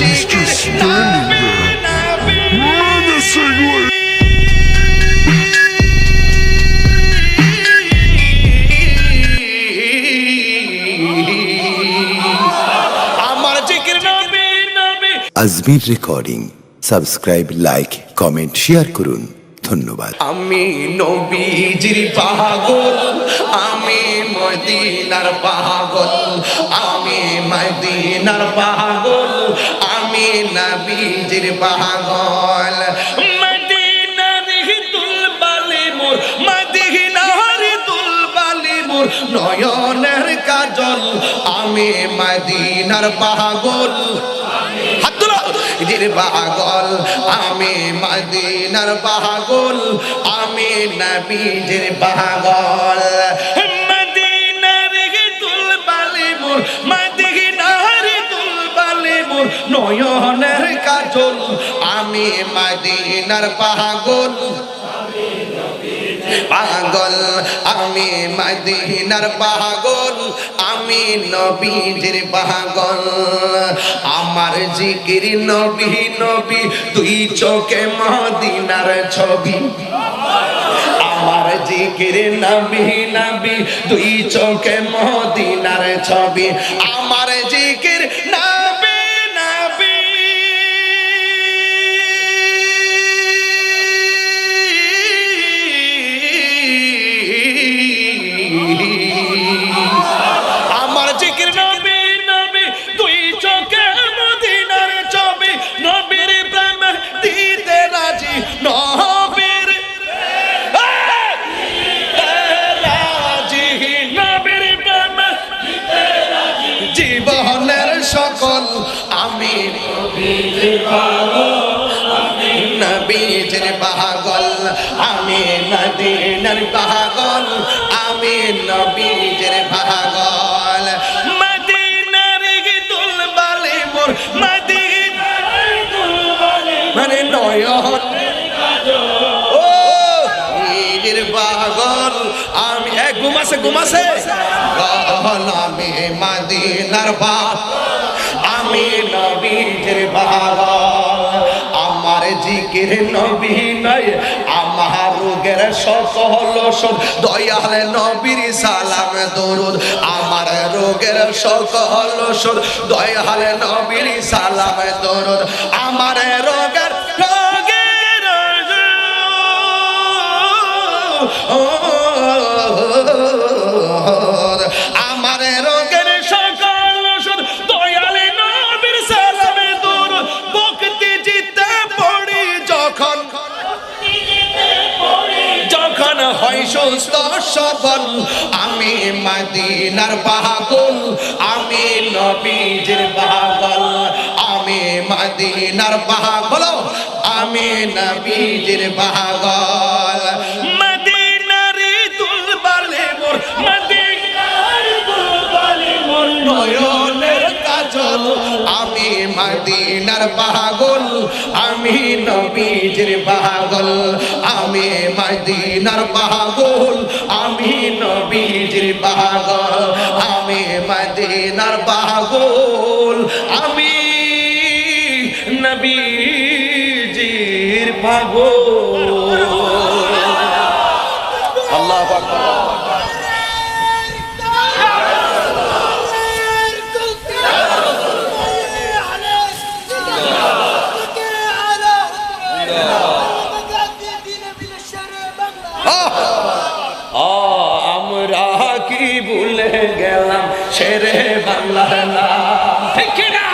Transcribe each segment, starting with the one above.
জিকির নবী নবী আমার জিকির নবী নবী। Ajmer recording. Subscribe, like, comment, share করুন। ধন্যবাদ। আমি নবীজির পাগল, আমি মদিনার পাগল, আমি মদিনার পাগল, আমি নবীজির পাগল। মদিনার দুলবালি মোর, মদিনার দুলবালি মোর নয়নের কাজল, আমি মদিনার পাগল। জির পাগল, আমি মদিনার পাগল, আমি নবীজির পাগল। মদিনার দুলবালি মোর, মদিনার দুলবালি মোর নয়নের কাজল, আমি মদিনার পাগল পাগল, আমি মদিনার পাগল, আমি নবীজির পাগল। আমার জিকির নবী নবী, দুই চোখে মদিনার ছবি। আমার জিকির নবী নবী, দুই চোখে মদিনার ছবি। আমার জিকির নবী নবী, আমার জিকির নবী নবী, দুই চোখে মদিনার ছবি। নবীর প্রেম দিতে রাজি, নবীর রাজি, নবীর প্রেম দিতে রাজি। জীবনের সকল আমি নবীজির পাগল, আমি নবীজির পাগল, আমি মদিনার পাগল, আমি নবীজির পাগল। মদিনার দুলবালি মোর, মদিনার দুলবালি মানে নয়ন ও নবীজির পাগল। আমি ঘুমাছে ঘুমাছে আমি মদিনার পাগল, আমি নবীজির পাগল। আমার জিকির নবী নাই, আমার রোগের সকল ওষুধ, দয়াল নবীর সালাম দরুদ। আমার রোগের সকল ওষুধ, দয়াল নবীর সালাম দরুদ। আমার রোগের রোগের আমার রোগের সকল ওষুধ, দয়াল নবীর সালাম দরুদ। ভক্তি জিতে পড়ি যখন, যখন হয় সুস্থ সবল, আমি মদিনার পাগল, আমি নবীজির পাগল, আমি মদিনার পাগল, আমি নবীজির পাগল। মদিনার দুলবালি মোর, মদিনার দুলবালি মোর নয়নের কাজল, আমি মদিনার পাগল, আমি নবীজির পাগল, আমি মদিনার পাগল, আমি নবীজির পাগল, আমি মদিনার পাগল, আমি নবীজির পাগল। আল্লাহু আকবার। আমরা কি ভুলে গেলাম শেরে বাংলার নাম, ঠিক না?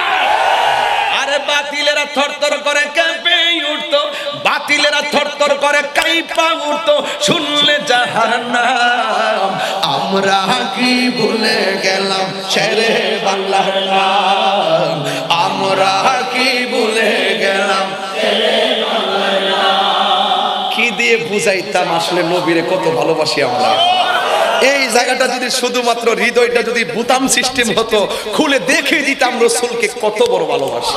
আরে বাতিলেরা থরথর করে কেঁপে উঠতো, বাতিলেরা থরথর করে কাঁপা উঠতো শুনলে জাহান্নাম। আমরা কি ভুলে গেলাম শেরে বাংলার নাম, আমরা কি ভুলে গেলাম শেরে বাংলার নাম। কি দিয়ে বুঝাইতাম আসলে নবীরে কত ভালোবাসি আমরা। এই জায়গাটা যদি শুধুমাত্র হৃদয়টা যদি বুতাম সিস্টেম হতো, খুলে দেখে দিতাম রসুলকে কত বড় ভালোবাসি।